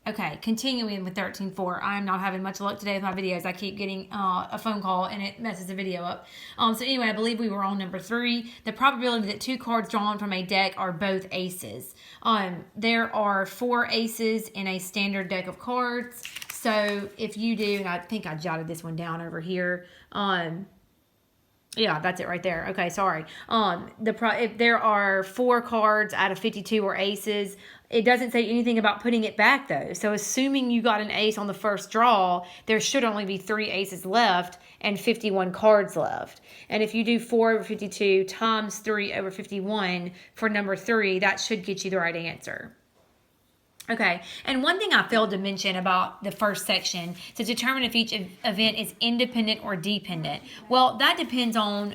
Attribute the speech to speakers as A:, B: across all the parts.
A: Okay, continuing with 13.4. I am not having much luck today with my videos. I keep getting a phone call and it messes the video up. So anyway, I believe we were on number 3. The probability that 2 cards drawn from a deck are both aces. There are 4 aces in a standard deck of cards. So if you do, and I think I jotted this one down over here. Yeah, that's it right there. Okay, sorry. If there are 4 cards out of 52 or aces, it doesn't say anything about putting it back though. So assuming you got an ace on the first draw, there should only be 3 aces left and 51 cards left. And if you do 4 over 52 times 3 over 51 for number 3, that should get you the right answer. Okay, and one thing I failed to mention about the first section, to determine if each event is independent or dependent. Well, that depends on,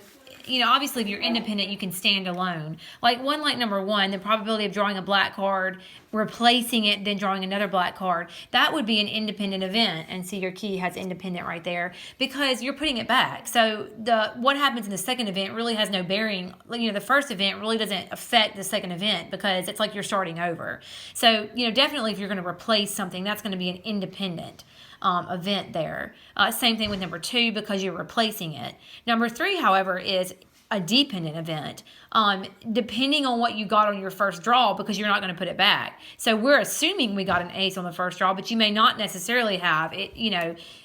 A: obviously if you're independent, you can stand alone. Like number 1, the probability of drawing a black card, replacing it, then drawing another black card, that would be an independent event. And see, your key has independent right there because you're putting it back. So what happens in the second event really has no bearing. The first event really doesn't affect the second event because it's like you're starting over. So, definitely if you're going to replace something, that's going to be an independent event there. Same thing with number 2 because you're replacing it. Number 3, however, is a dependent event, depending on what you got on your first draw because you're not going to put it back. So we're assuming we got an ace on the first draw, but you may not necessarily have it.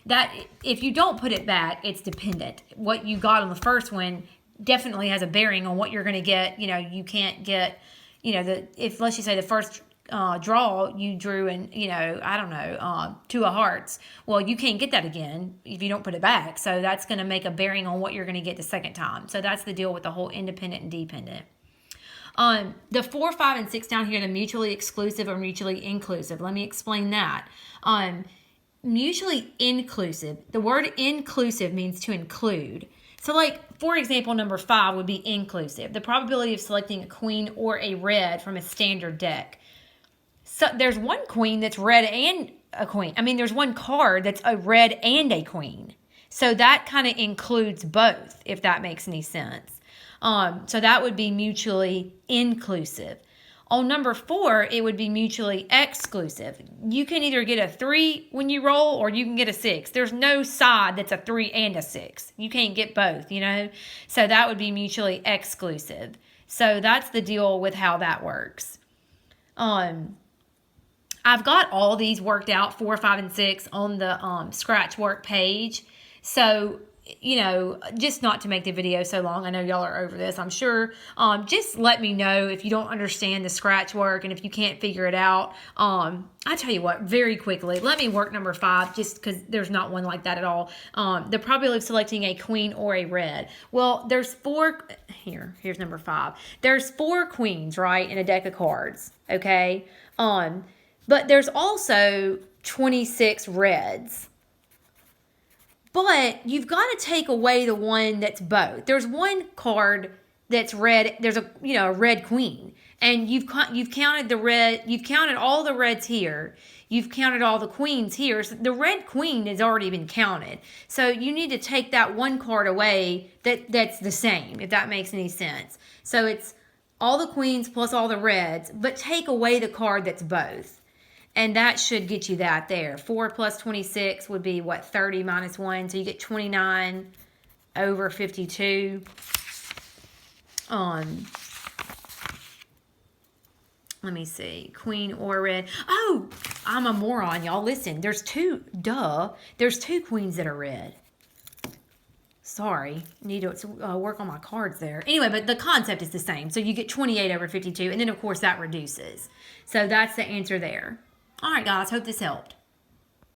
A: That if you don't put it back, it's dependent. What you got on the first one definitely has a bearing on what you're going to get. You can't get, if let's just say the first draw you drew and I don't know 2 of hearts, well, you can't get that again if you don't put it back, so that's going to make a bearing on what you're going to get the second time. So that's the deal with the whole independent and dependent. The 4, 5, and 6 down here, the mutually exclusive or mutually inclusive, let me explain that. Mutually inclusive, the word inclusive means to include. So like, for example, number 5 would be inclusive, the probability of selecting a queen or a red from a standard deck. So there's one queen that's red and a queen. There's one card that's a red and a queen. So that kind of includes both, if that makes any sense. So that would be mutually inclusive. On number 4, it would be mutually exclusive. You can either get a 3 when you roll or you can get a 6. There's no side that's a 3 and a 6. You can't get both, So that would be mutually exclusive. So that's the deal with how that works. I've got all these worked out, 4, 5, and 6 on the scratch work page. So, just not to make the video so long. I know y'all are over this, I'm sure. Just let me know if you don't understand the scratch work and if you can't figure it out. I tell you what, very quickly, let me work number 5 just because there's not one like that at all. The probability of selecting a queen or a red. Well, there's 4, here's number 5. There's 4 queens, right, in a deck of cards, okay? But there's also 26 reds. But you've got to take away the one that's both. There's one card that's red. There's a red queen, and you've counted the red. You've counted all the reds here. You've counted all the queens here. So the red queen has already been counted. So you need to take that one card away that's the same, if that makes any sense. So it's all the queens plus all the reds, but take away the card that's both. And that should get you that there. 4 plus 26 would be, 30 minus 1. So you get 29 over 52. Let me see. Queen or red. Oh, I'm a moron, y'all. Listen, there's 2. There's 2 queens that are red. Sorry. Need to work on my cards there. Anyway, but the concept is the same. So you get 28 over 52. And then, of course, that reduces. So that's the answer there. All right, guys, hope this helped.